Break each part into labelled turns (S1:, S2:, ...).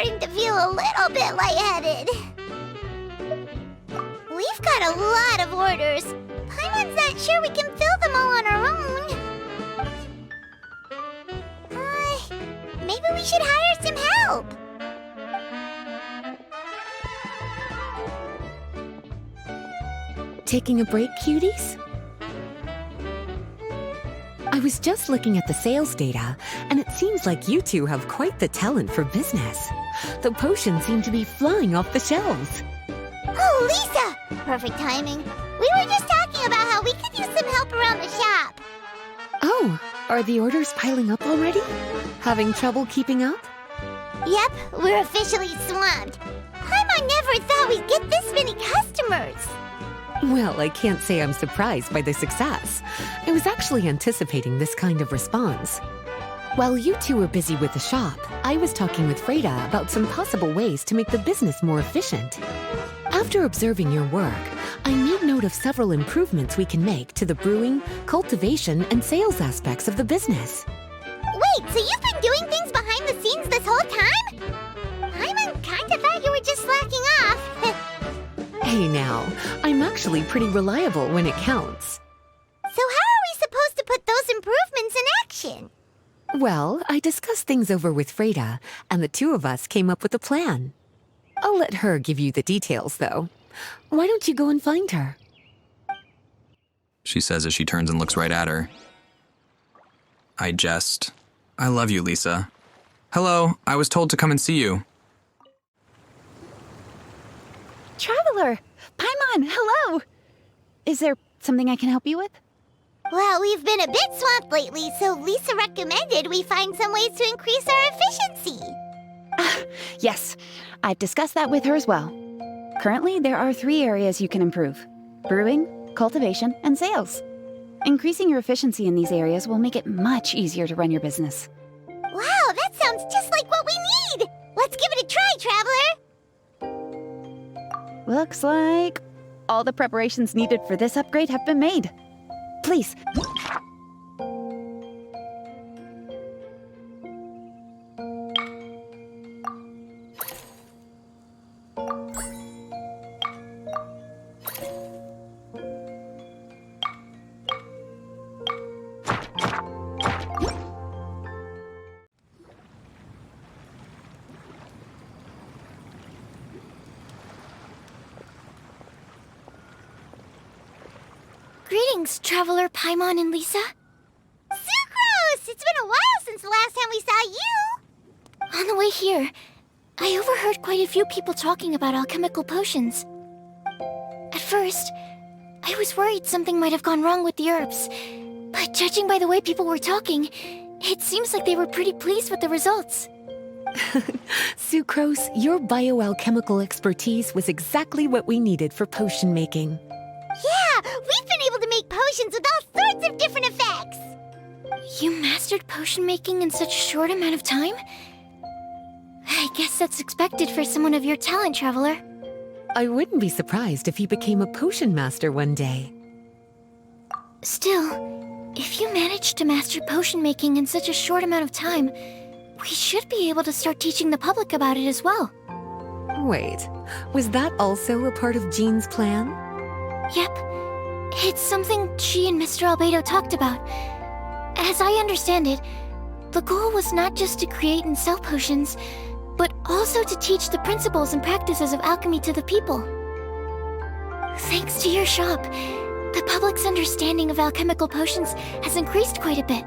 S1: starting to feel a little bit lightheaded. We've got a lot of orders. Paimon's not sure we can fill them all on our own. Maybe we should hire some help.
S2: Taking a break, cuties? I was just looking at the sales data, and it seems like you two have quite the talent for business. The potions seem to be flying off the shelves.
S1: Oh, Lisa! Perfect timing. We were just talking about how we could use some help around the shop.
S2: Oh, are the orders piling up already? Having trouble keeping up?
S1: Yep, we're officially swamped. Paimon never thought we'd get this many customers.
S2: Well, I can't say I'm surprised by the success. I was actually anticipating this kind of response. While you two were busy with the shop, I was talking with Freda about some possible ways to make the business more efficient. After observing your work, I made note of several improvements we can make to the brewing, cultivation, and sales aspects of the business.
S1: Wait, so you've been doing things behind the scenes this whole time? Paimon kinda thought you were just slacking off.
S2: Hey now, I'm actually pretty reliable when it counts.
S1: So how are we supposed to put those improvements in action?
S2: Well, I discussed things over with Freda, and the two of us came up with a plan. I'll let her give you the details, though. Why don't you go and find her?
S3: She says as she turns and looks right at her. I jest. I love you, Lisa. Hello, I was told to come and see you.
S4: Traveler! Paimon, hello! Is there something I can help you with?
S1: Well, we've been a bit swamped lately, so Lisa recommended we find some ways to increase our efficiency.
S4: Yes, I've discussed that with her as well. Currently, there are 3 areas you can improve: brewing, cultivation, and sales. Increasing your efficiency in these areas will make it much easier to run your business.
S1: Wow, that sounds just like what we need! Let's give it a try, Traveler!
S4: Looks like all the preparations needed for this upgrade have been made. Please.
S1: Greetings, Traveler, Paimon, and Lisa. Sucrose! It's been a while since the last time we saw you! On the way here, I overheard quite a few people talking about alchemical potions. At first, I was worried something might have gone wrong with the herbs, but judging by the way people were talking, it seems like they were pretty pleased with the results.
S2: Sucrose, your bioalchemical expertise was exactly what we needed for potion making.
S1: Yeah, we've been able to make potions with all sorts of different effects! You mastered potion making in such a short amount of time? I guess that's expected for someone of your talent, Traveler.
S2: I wouldn't be surprised if you became a potion master one day.
S1: Still, if you managed to master potion making in such a short amount of time, we should be able to start teaching the public about it as well.
S2: Wait, was that also a part of Jean's plan?
S1: Yep. It's something she and Mr. Albedo talked about. As I understand it, the goal was not just to create and sell potions, but also to teach the principles and practices of alchemy to the people. Thanks to your shop, the public's understanding of alchemical potions has increased quite a bit.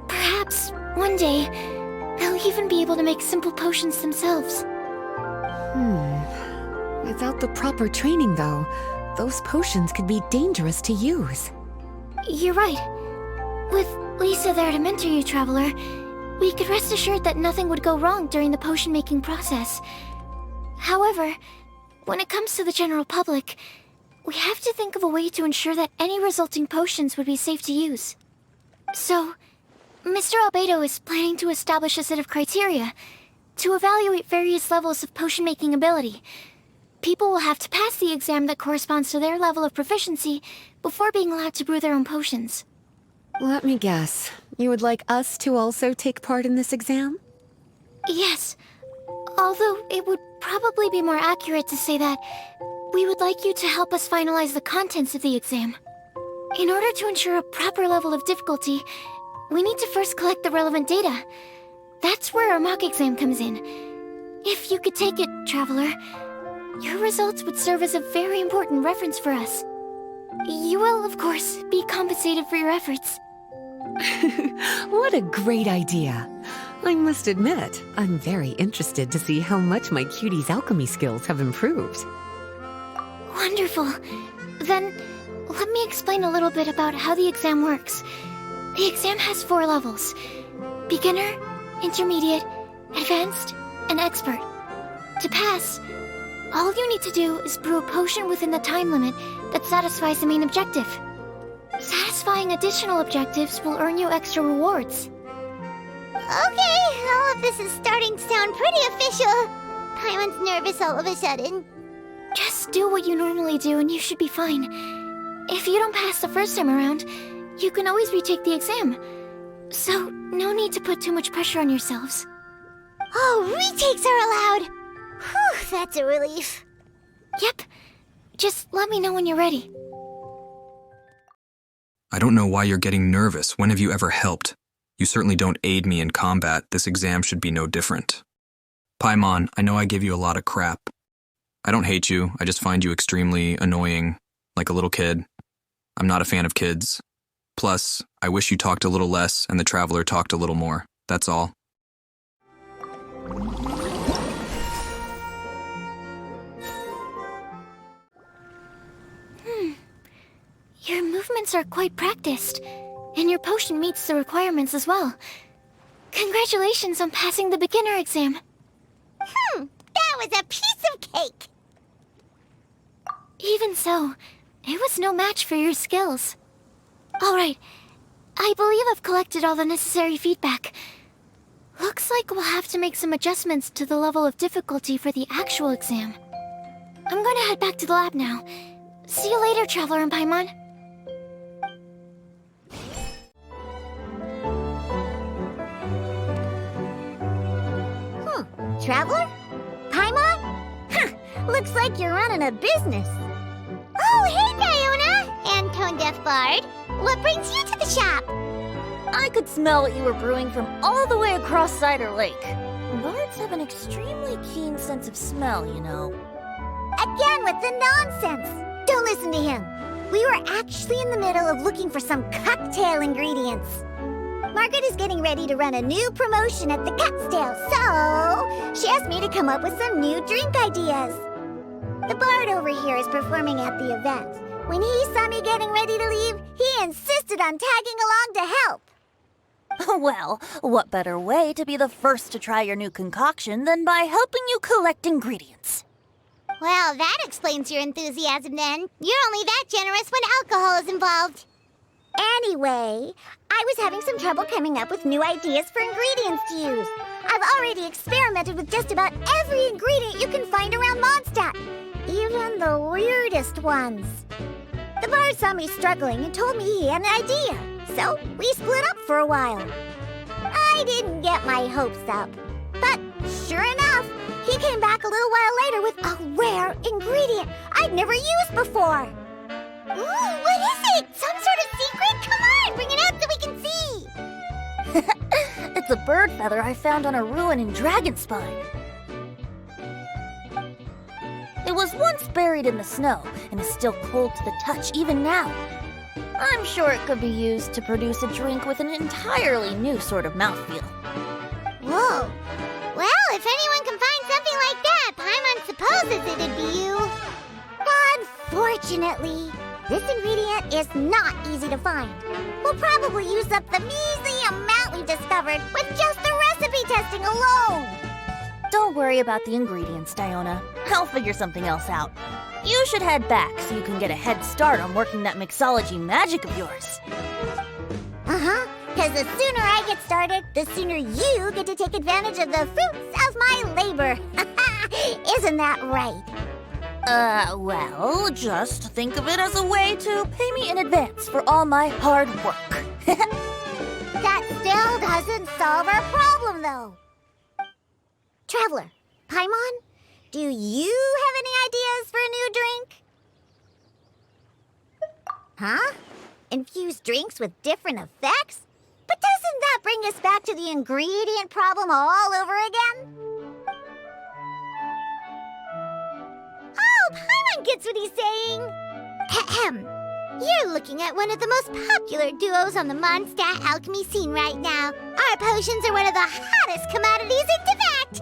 S1: Perhaps, one day, they'll even be able to make simple potions themselves.
S2: Without the proper training, though, those potions could be dangerous to use.
S1: You're right. With Lisa there to mentor you, Traveler, we could rest assured that nothing would go wrong during the potion-making process. However, when it comes to the general public, we have to think of a way to ensure that any resulting potions would be safe to use. So, Mr. Albedo is planning to establish a set of criteria to evaluate various levels of potion-making ability. People will have to pass the exam that corresponds to their level of proficiency before being allowed to brew their own potions.
S2: Let me guess. You would like us to also take part in this exam?
S1: Yes. Although it would probably be more accurate to say that we would like you to help us finalize the contents of the exam. In order to ensure a proper level of difficulty, we need to first collect the relevant data. That's where our mock exam comes in. If you could take it, Traveler, your results would serve as a very important reference for us. You will, of course, be compensated for your efforts.
S2: What a great idea. I must admit, I'm very interested to see how much my cutie's alchemy skills have improved.
S1: Wonderful. Then, let me explain a little bit about how the exam works. The exam has 4 levels: beginner, intermediate, advanced, and expert. To pass, all you need to do is brew a potion within the time limit that satisfies the main objective. Satisfying additional objectives will earn you extra rewards.
S5: Okay, all of this is starting to sound pretty official. Paimon's nervous all of a sudden.
S1: Just do what you normally do and you should be fine. If you don't pass the first time around, you can always retake the exam. So, no need to put too much pressure on yourselves.
S5: Oh, retakes are allowed! Whew, that's a relief.
S1: Yep. Just let me know when you're ready.
S3: I don't know why you're getting nervous. When have you ever helped? You certainly don't aid me in combat. This exam should be no different. Paimon, I know I give you a lot of crap. I don't hate you. I just find you extremely annoying, like a little kid. I'm not a fan of kids. Plus, I wish you talked a little less and the Traveler talked a little more. That's all.
S1: Your movements are quite practiced, and your potion meets the requirements as well. Congratulations on passing the beginner exam.
S5: That was a piece of cake!
S1: Even so, it was no match for your skills. Alright, I believe I've collected all the necessary feedback. Looks like we'll have to make some adjustments to the level of difficulty for the actual exam. I'm gonna head back to the lab now. See you later, Traveler and Paimon.
S5: Traveler? Paimon? Looks like you're running a business. Oh, hey, Diona! And Tone Deaf Bard. What brings you to the shop?
S6: I could smell what you were brewing from all the way across Cider Lake. Bards have an extremely keen sense of smell, you know.
S5: Again with the nonsense! Don't listen to him. We were actually in the middle of looking for some cocktail ingredients. Margaret is getting ready to run a new promotion at the Catstail, so she asked me to come up with some new drink ideas. The bard over here is performing at the event. When he saw me getting ready to leave, he insisted on tagging along to help.
S6: Well, what better way to be the first to try your new concoction than by helping you collect ingredients?
S5: Well, that explains your enthusiasm then. You're only that generous when alcohol is involved. Anyway, I was having some trouble coming up with new ideas for ingredients to use. I've already experimented with just about every ingredient you can find around Mondstadt, even the weirdest ones. The bard saw me struggling and told me he had an idea, so we split up for a while. I didn't get my hopes up, but sure enough, he came back a little while later with a rare ingredient I'd never used before. Ooh, what is it? Some sort of secret? Come on, bring it out so we can see.
S6: It's a bird feather I found on a ruin in Dragonspine. It was once buried in the snow and is still cold to the touch even now. I'm sure it could be used to produce a drink with an entirely new sort of mouthfeel.
S5: Whoa. Well, if anyone can find something like that, Paimon supposes it'd be you. Unfortunately, this ingredient is not easy to find. We'll probably use up the measly amount we've discovered with just the recipe testing alone.
S6: Don't worry about the ingredients, Diona. I'll figure something else out. You should head back so you can get a head start on working that mixology magic of yours.
S5: Uh-huh, because the sooner I get started, the sooner you get to take advantage of the fruits of my labor. Isn't that right?
S6: Well, just think of it as a way to pay me in advance for all my hard work.
S5: That still doesn't solve our problem, though. Traveler, Paimon, do you have any ideas for a new drink? Huh? Infused drinks with different effects? But doesn't that bring us back to the ingredient problem all over again? Oh, Paimon gets what he's saying. Ahem. You're looking at one of the most popular duos on the Mondstadt alchemy scene right now. Our potions are one of the hottest commodities in Tibet.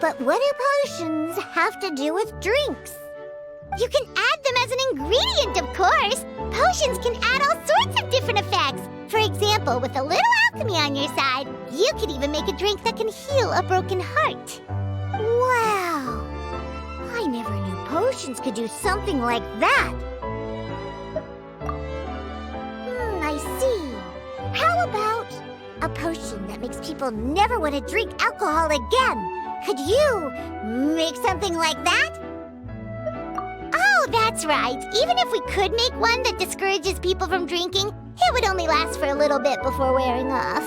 S5: But what do potions have to do with drinks? You can add them as an ingredient, of course. Potions can add all sorts of different effects. For example, with a little alchemy on your side, you could even make a drink that can heal a broken heart. Wow! I never knew potions could do something like that. I see. How about a potion that makes people never want to drink alcohol again? Could you make something like that? Oh, that's right. Even if we could make one that discourages people from drinking, it would only last for a little bit before wearing off.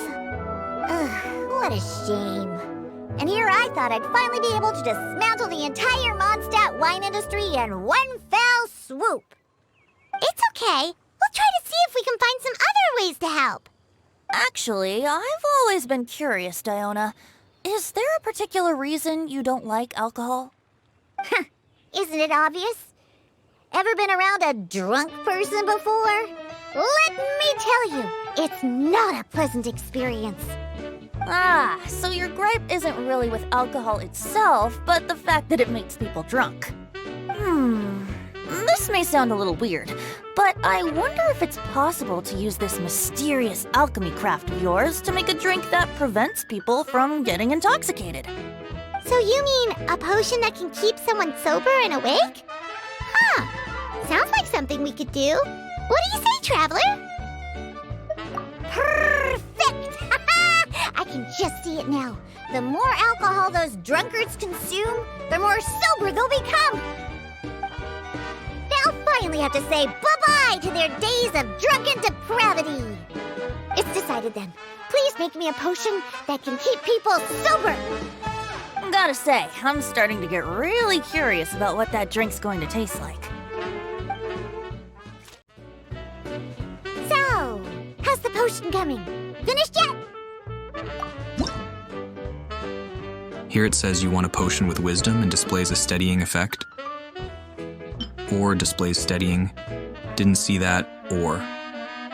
S5: Ugh, what a shame. And here I thought I'd finally be able to dismantle the entire Mondstadt wine industry in one fell swoop. It's okay. We'll try to see if we can find some other ways to help.
S6: Actually, I've always been curious, Diona. Is there a particular reason you don't like alcohol?
S5: Isn't it obvious? Ever been around a drunk person before? Let me tell you, it's not a pleasant experience.
S6: Ah, so your gripe isn't really with alcohol itself, but the fact that it makes people drunk. This may sound a little weird, but I wonder if it's possible to use this mysterious alchemy craft of yours to make a drink that prevents people from getting intoxicated.
S5: So you mean a potion that can keep someone sober and awake? Huh. Sounds like something we could do. What do you say, Traveler? Perfect! I can just see it now. The more alcohol those drunkards consume, the more sober they'll become. They'll finally have to say bye-bye to their days of drunken depravity. It's decided then. Please make me a potion that can keep people sober.
S6: Gotta say, I'm starting to get really curious about what that drink's going to taste like.
S5: So, how's the potion coming? Finished yet?
S3: Here it says you want a potion with wisdom and displays a steadying effect. Or displays steadying. Didn't see that, or.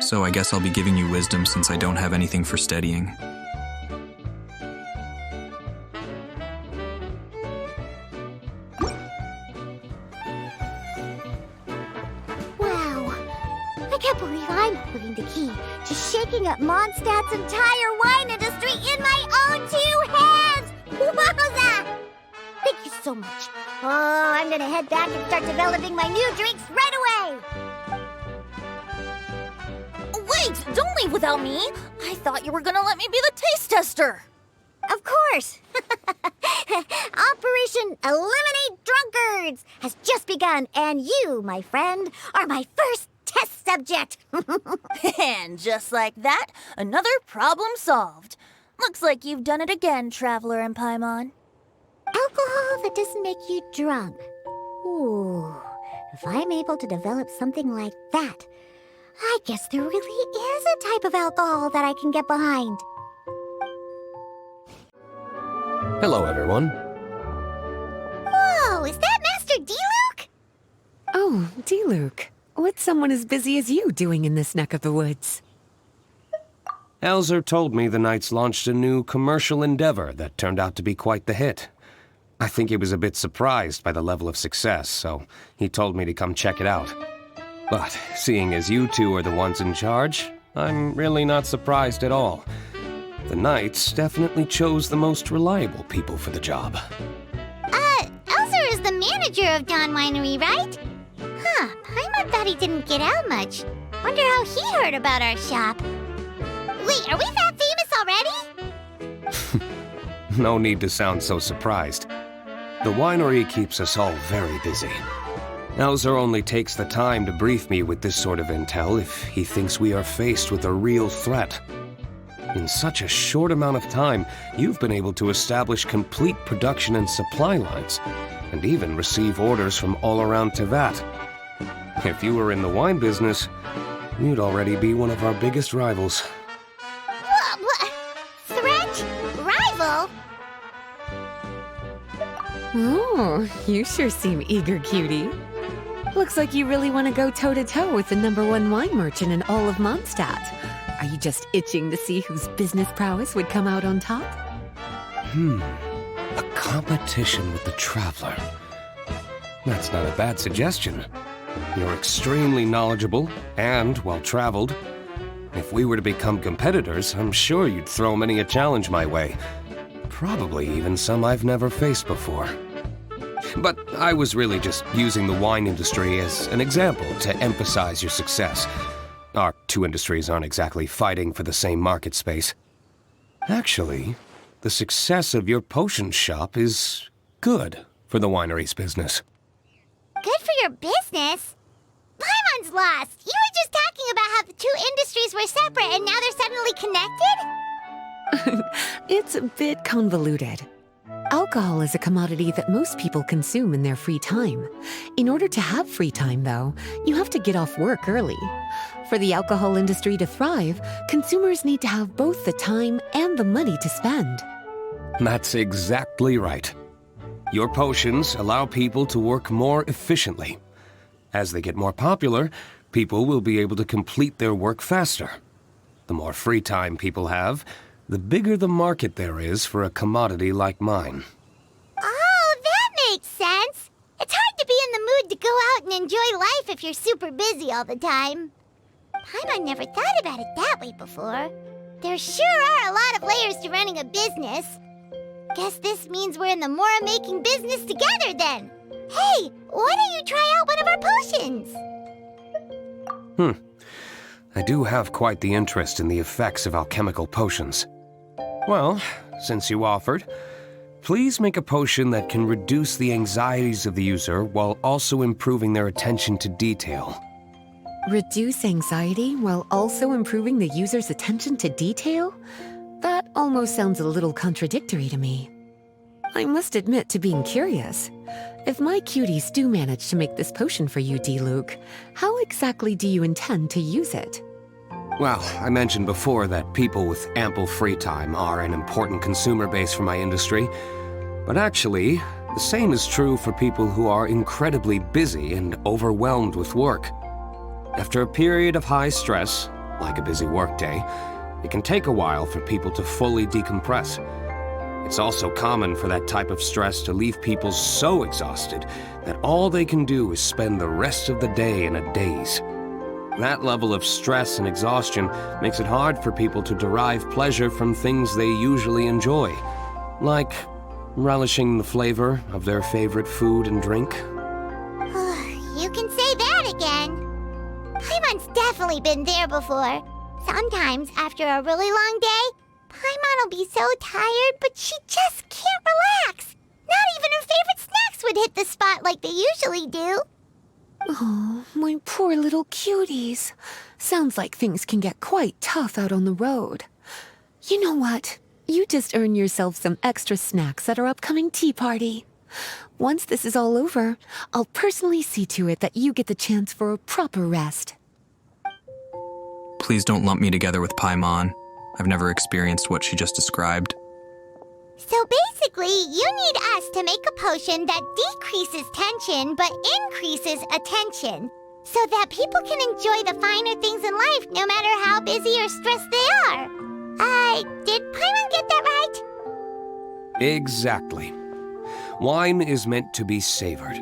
S3: So I guess I'll be giving you wisdom since I don't have anything for steadying.
S5: Wow. I can't believe I'm holding the key to shaking up Mondstadt's entire wine industry in my own two hands! Wowza! Thank you so much. Oh, I'm gonna head back and start developing my new drinks right away!
S6: Wait, don't leave without me! I thought you were gonna let me be the taste tester!
S5: Of course! Operation Eliminate Drunkards has just begun, and you, my friend, are my first test subject!
S6: And just like that, another problem solved. Looks like you've done it again, Traveler and Paimon.
S5: Alcohol that doesn't make you drunk. Ooh, if I'm able to develop something like that, I guess there really is a type of alcohol that I can get behind.
S7: Hello, everyone.
S5: Whoa, is that Master D-Luke?
S2: Oh, D-Luke. What's someone as busy as you doing in this neck of the woods?
S7: Elzer told me the Knights launched a new commercial endeavor that turned out to be quite the hit. I think he was a bit surprised by the level of success, so he told me to come check it out. But seeing as you two are the ones in charge, I'm really not surprised at all. The Knights definitely chose the most reliable people for the job.
S5: Elzer is the manager of Dawn Winery, right? Huh, Paimon thought he didn't get out much. Wonder how he heard about our shop. Wait, are we that famous already?
S7: No need to sound so surprised. The winery keeps us all very busy. Elzer only takes the time to brief me with this sort of intel if he thinks we are faced with a real threat. In such a short amount of time, you've been able to establish complete production and supply lines, and even receive orders from all around Tevat. If you were in the wine business, you'd already be one of our biggest rivals.
S5: Threat? Rival?
S2: Oh, you sure seem eager, cutie. Looks like you really want to go toe-to-toe with the #1 wine merchant in all of Mondstadt. Are you just itching to see whose business prowess would come out on top?
S7: A competition with the Traveler. That's not a bad suggestion. You're extremely knowledgeable and well-traveled. If we were to become competitors, I'm sure you'd throw many a challenge my way. Probably even some I've never faced before. But I was really just using the wine industry as an example to emphasize your success. Our two industries aren't exactly fighting for the same market space. Actually, the success of your potion shop is good for the winery's business.
S5: Good for your business? Paimon's lost. You were just talking about how the two industries were separate and now they're suddenly connected?
S2: It's a bit convoluted. Alcohol is a commodity that most people consume in their free time. In order to have free time, though, you have to get off work early. For the alcohol industry to thrive, consumers need to have both the time and the money to spend.
S7: That's exactly right. Your potions allow people to work more efficiently. As they get more popular, people will be able to complete their work faster. The more free time people have, the bigger the market there is for a commodity like mine.
S5: Oh, that makes sense. It's hard to be in the mood to go out and enjoy life if you're super busy all the time. Paimon never thought about it that way before. There sure are a lot of layers to running a business. Guess this means we're in the Mora-making business together then. Hey, why don't you try out one of our potions?
S7: I do have quite the interest in the effects of alchemical potions. Well, since you offered, please make a potion that can reduce the anxieties of the user while also improving their attention to detail.
S2: Reduce anxiety while also improving the user's attention to detail? That almost sounds a little contradictory to me. I must admit to being curious. If my cuties do manage to make this potion for you, D-Luke, how exactly do you intend to use it?
S7: Well, I mentioned before that people with ample free time are an important consumer base for my industry. But actually, the same is true for people who are incredibly busy and overwhelmed with work. After a period of high stress, like a busy workday, it can take a while for people to fully decompress. It's also common for that type of stress to leave people so exhausted that all they can do is spend the rest of the day in a daze. That level of stress and exhaustion makes it hard for people to derive pleasure from things they usually enjoy, like relishing the flavor of their favorite food and drink.
S5: You can say that again. Paimon's definitely been there before. Sometimes, after a really long day, Paimon will be so tired, but she just can't relax. Not even her favorite snacks would hit the spot like they usually do.
S2: Oh, my poor little cuties. Sounds like things can get quite tough out on the road. You know what? You just earn yourself some extra snacks at our upcoming tea party. Once this is all over, I'll personally see to it that you get the chance for a proper rest.
S3: Please don't lump me together with Paimon. I've never experienced what she just described.
S5: So basically, you need us to make a potion that decreases tension but increases attention, so that people can enjoy the finer things in life no matter how busy or stressed they are. Did Paimon get that right?
S7: Exactly. Wine is meant to be savored.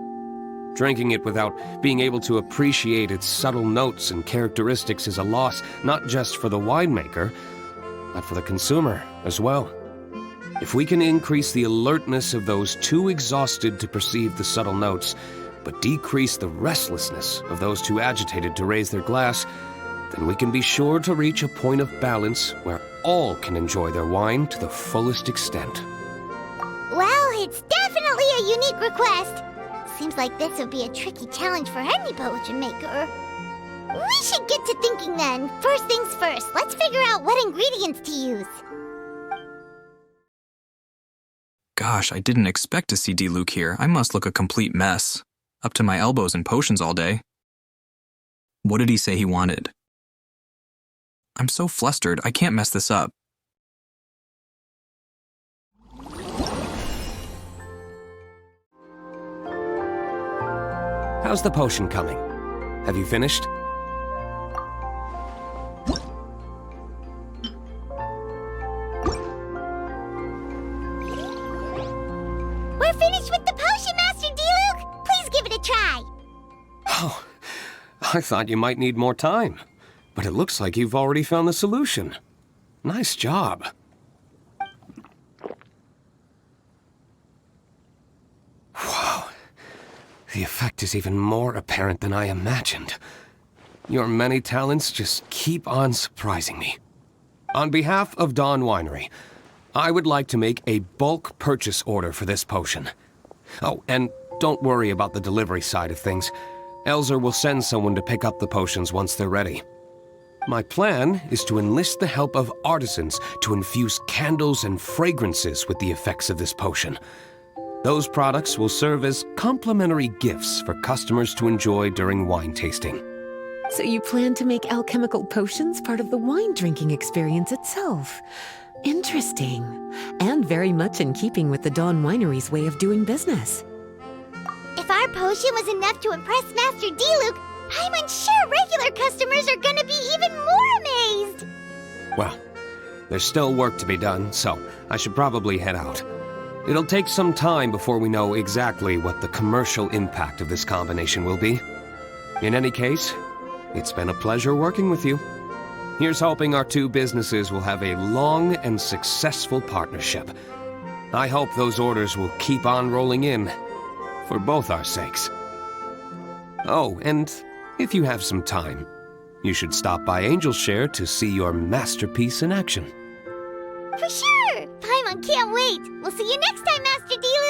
S7: Drinking it without being able to appreciate its subtle notes and characteristics is a loss not just for the winemaker, but for the consumer as well. If we can increase the alertness of those too exhausted to perceive the subtle notes, but decrease the restlessness of those too agitated to raise their glass, then we can be sure to reach a point of balance where all can enjoy their wine to the fullest extent.
S5: Well, it's definitely a unique request. Seems like this would be a tricky challenge for any potion maker. We should get to thinking then. First things first, let's figure out what ingredients to use.
S3: Gosh, I didn't expect to see D-Luke here. I must look a complete mess. Up to my elbows in potions all day. What did he say he wanted? I'm so flustered, I can't mess this up.
S7: How's the potion coming? Have you finished?
S5: We're finished with the potion, Master D-Luke! Please give it a try!
S7: Oh, I thought you might need more time. But it looks like you've already found the solution. Nice job. Wow. The effect is even more apparent than I imagined. Your many talents just keep on surprising me. On behalf of Dawn Winery, I would like to make a bulk purchase order for this potion. Oh, and don't worry about the delivery side of things. Elzer will send someone to pick up the potions once they're ready. My plan is to enlist the help of artisans to infuse candles and fragrances with the effects of this potion. Those products will serve as complimentary gifts for customers to enjoy during wine tasting.
S2: So you plan to make alchemical potions part of the wine drinking experience itself. Interesting. And very much in keeping with the Dawn Winery's way of doing business.
S5: If our potion was enough to impress Master D-Luke, I'm sure regular customers are gonna be even more amazed!
S7: Well, there's still work to be done, so I should probably head out. It'll take some time before we know exactly what the commercial impact of this combination will be. In any case, it's been a pleasure working with you. Here's hoping our two businesses will have a long and successful partnership. I hope those orders will keep on rolling in, for both our sakes. Oh, and if you have some time, you should stop by Angel's Share to see your masterpiece in action.
S5: For sure! Paimon can't wait! We'll see you next time, Master D-Luke!